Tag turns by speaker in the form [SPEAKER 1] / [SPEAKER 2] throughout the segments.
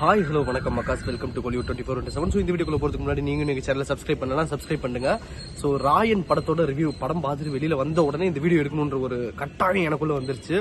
[SPEAKER 1] Hi hello வணக்கம் macaws, welcome to Kollywood 24/7. So இந்த வீடியோக்குள்ள போகிறதுக்கு முன்னாடி நீங்கள் எங்கள் சேனலை சப்ஸ்கிரைப் பண்ணலாம், சப்ஸ்கிரைப் பண்ணுங்க. ஸோ ராயன் படத்தோட ரிவ்யூ படம் பார்த்துட்டு வெளியில் வந்த உடனே இந்த வீடியோ எடுக்கணுன்ற ஒரு கட்டாயம் எனக்குள்ள வந்துருச்சு.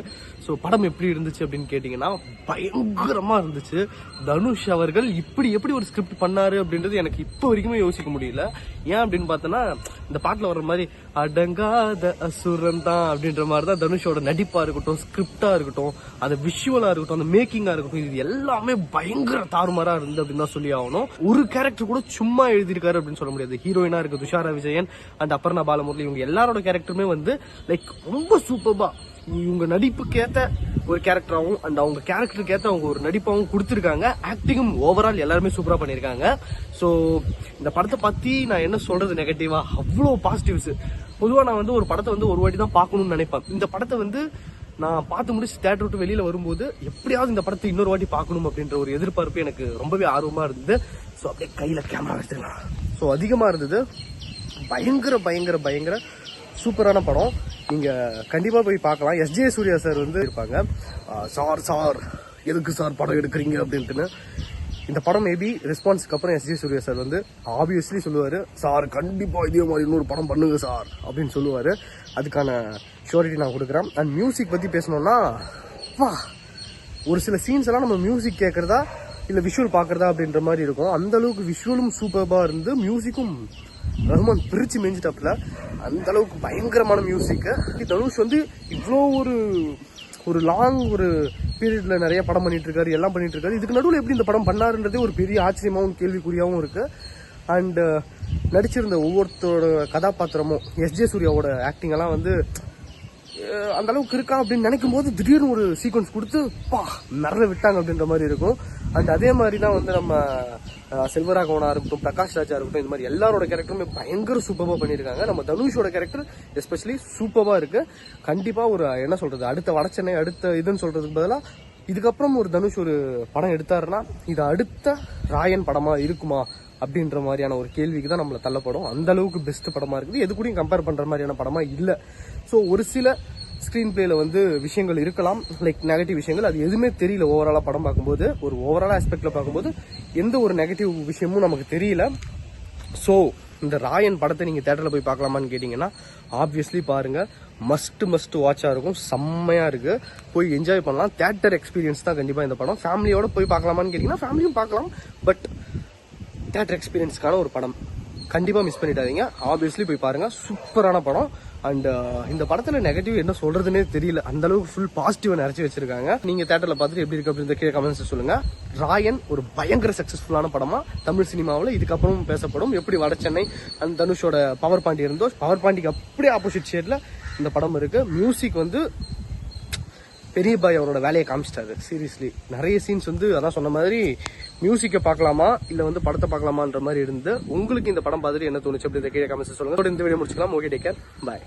[SPEAKER 1] ஸோ படம் எப்படி இருந்துச்சு அப்படின்னு கேட்டிங்கன்னா பயங்கரமாக இருந்துச்சு. தனுஷ் அவர்கள் எப்படி ஒரு ஸ்கிரிப்ட் பண்ணாரு அப்படின்றது எனக்கு இப்போ வரைக்குமே யோசிக்க முடியல. ஏன் அப்படின்னு பார்த்தோன்னா இந்த பாட்டில் வர்ற மாதிரி அடங்காத அசுரன் தான் அப்படின்ற மாதிரி தான் தனுஷோட நடிப்பாக இருக்கட்டும், ஸ்கிரிப்டாக இருக்கட்டும், அந்த விஷுவலாக இருக்கட்டும், அந்த மேக்கிங்காக இருக்கட்டும், இது எல்லாமே பயங்கர தாறுமாறா இருந்து அப்படின்னு தான் சொல்லி ஆகணும். ஒரு கேரக்டர் கூட சும்மா எழுதியிருக்காரு அப்படின்னு சொல்ல முடியாது. ஹீரோயினா இருக்கு துஷாரா விஜயன் அண்ட் அபர்ணா பாலமுரளி, இவங்க எல்லாரோட கேரக்டருமே வந்து லைக் ரொம்ப சூப்பர்பா இவங்க நடிப்புக்கு ஏத்த ஒரு கேரக்டராகவும் அண்ட் அவங்க கேரக்டருக்கு ஏத்த அவங்க ஒரு நடிப்பாகவும் கொடுத்துருக்காங்க. ஆக்டிங்கும் ஓவரால் எல்லாருமே சூப்பரா பண்ணியிருக்காங்க. ஸோ இந்த படத்தை பத்தி நான் என்ன சொல்றது நெகட்டிவா, அவ்வளோ பாசிட்டிவ்ஸ். பொதுவாக நான் வந்து ஒரு படத்தை வந்து ஒரு வாட்டி தான் பார்க்கணும்னு நினைப்பேன். இந்த படத்தை வந்து நான் பார்த்து முடிச்சு தியேட்டர் விட்டு வெளியில வரும்போது எப்படியாவது இந்த படத்தை இன்னொரு வாட்டி பார்க்கணும் அப்படின்ற ஒரு எதிர்பார்ப்பு எனக்கு ரொம்பவே ஆர்வமா இருந்தது. ஸோ அப்படியே கையில கேமரா வச்சுக்கலாம். ஸோ அதிகமா இருந்தது. பயங்கர சூப்பரான படம். நீங்க கண்டிப்பா போய் பார்க்கலாம். எஸ்ஜே சூர்யா சார் வந்து இருப்பாங்க. சார் எதுக்கு சார் படம் எடுக்கிறீங்க அப்படின்ட்டு. இந்த படம் மேபி ரெஸ்பான்ஸ்க்கு அப்புறம் எஸ்ஜே சூர்யா சார் வந்து ஆப்வியஸ்லி சொல்லுவாரு, சார் கண்டிப்பா இதே மாதிரி இன்னொரு படம் பண்ணுங்க சார் அப்படின்னு சொல்லுவாரு. அதுக்கான ஷூரிட்டி நான் கொடுக்குறேன். அண்ட் மியூசிக் பத்தி பேசணும்னா ஒரு சில சீன்ஸ் எல்லாம் நம்ம மியூசிக் கேட்கறதா இல்ல விஷுவல் பாக்குறதா அப்படின்ற மாதிரி இருக்கும். அந்த அளவுக்கு விஷுவலும் சூப்பர்பா இருந்து மியூசிக்கும் ரஹ்மான் பிரிச்சு மேஞ்சிட்டாப்ல. அந்த அளவுக்கு பயங்கரமான மியூசிக். தனுஷ் வந்து இவ்வளோ ஒரு லாங் ஒரு பீரியட்ல நிறைய படம் பண்ணிட்டு இருக்காரு, எல்லாம் பண்ணிட்டு இருக்காரு. இதுக்கு நடுவில் எப்படி இந்த படம் பண்ணாருன்றதே ஒரு பெரிய ஆச்சரியமாவும் கேள்விக்குறியாவும் இருக்கு. அண்ட் நடிச்சிருந்த ஒவ்வொருத்தரோட கதாபாத்திரமும் எஸ்ஜே சூர்யாவோட ஆக்டிங் எல்லாம் வந்து அந்த அளவுக்கு இருக்கா அப்படின்னு நினைக்கும் போது திடீர்னு ஒரு சீக்வன்ஸ் கொடுத்து நிறைய விட்டாங்க அப்படின்ற மாதிரி இருக்கும். அண்ட் அதே மாதிரி தான் வந்து நம்ம செல்வராகவனா இருக்கட்டும், பிரகாஷ் ராஜா இருக்கட்டும், இந்த மாதிரி எல்லாரோட கேரக்டருமே பயங்கர சூப்பராக பண்ணியிருக்காங்க. நம்ம தனுஷோட கேரக்டர் எஸ்பெஷலி சூப்பராக இருக்கு. கண்டிப்பா ஒரு என்ன சொல்றது, அடுத்த வடச்சென்னை அடுத்த இதுன்னு சொல்றதுக்கு பதிலாக இதுக்கப்புறம் ஒரு தனுஷ் ஒரு படம் எடுத்தாருன்னா இது அடுத்த ராயன் படமா இருக்குமா அப்படின்ற மாதிரியான ஒரு கேள்விக்கு தான் நம்மள தள்ளப்படும். அந்த அளவுக்கு பெஸ்ட் படமா இருக்குது. எது கூடயும் கம்பேர் பண்ற மாதிரியான படமா இல்லை. ஸோ ஒரு சில ஸ்கிரீன் பிளேல வந்து விஷயங்கள் இருக்கலாம், லைக் நெகட்டிவ் விஷயங்கள். அது எதுவுமே தெரியல ஓவராலா படம் பார்க்கும்போது. ஒரு ஓவராலா ஆஸ்பெக்ட்ல பார்க்கும்போது எந்த ஒரு நெகட்டிவ் விஷயமும் நமக்கு தெரியல. ஸோ இந்த ராயன் படத்தை நீங்க தியேட்டர்ல போய் பார்க்கலாமான்னு கேட்டீங்கன்னா ஆப்வியஸ்லி பாருங்க. மஸ்ட் வாட்சா இருக்கும். செம்மையா இருக்கு. போய் என்ஜாய் பண்ணலாம். தியேட்டர் எக்ஸ்பீரியன்ஸ் தான் கண்டிப்பா இந்த படம். ஃபேமிலியோட போய் பார்க்கலாமான்னு கேட்டீங்கன்னா ஃபேமிலியும் பார்க்கலாம். பட் தியேட்டர் எக்ஸ்பீரியன்ஸ்க்கான ஒரு படம் கண்டிப்பா மிஸ் பண்ணிடாதீங்க. ஆப்வியஸ்லி போய் பாருங்க. சூப்பரான படம். அண்ட் இந்த படத்துல நெகட்டிவ் என்ன சொல்றதுன்னே தெரியல. அந்த அளவுக்கு ஃபுல் பாசிட்டிவா நிறைச்சு வச்சிருக்காங்க. நீங்க தியேட்டர்ல பார்த்துட்டு எப்படி இருக்கு அப்படின்னு கீழே கமெண்ட்ஸ் சொல்லுங்க. ராயன் ஒரு பயங்கர சக்சஸ்ஃபுல்லான படமா தமிழ் சினிமாவில் இதுக்கப்புறம் பேசப்படும். எப்படி வடச்சென்னை அண்ட் தனுஷோட பவர் பாண்டி இருந்தோ, பவர் பாண்டிக்கு அப்படியே ஆப்போசிட் ஷேட்ல இந்த படம் இருக்கு. மியூசிக் வந்து பெரிய பாய் அவரோட வேலையை காமிச்சிட்டாரு. சீரியஸ்லி நிறைய சீன்ஸ் வந்து அதான் சொன்ன மாதிரி மியூசிக்கை பார்க்கலாமா இல்ல வந்து படத்தை பார்க்கலாமான்ற மாதிரி இருந்து உங்களுக்கு இந்த படம் பார்த்துட்டு என்ன தோணுச்சு அப்படி கீழே கமெண்ட்ஸ் சொல்லுங்க. இந்த வீடியோ முடிச்சுக்கலாம். ஓகே, டேக் கேர், பாய்.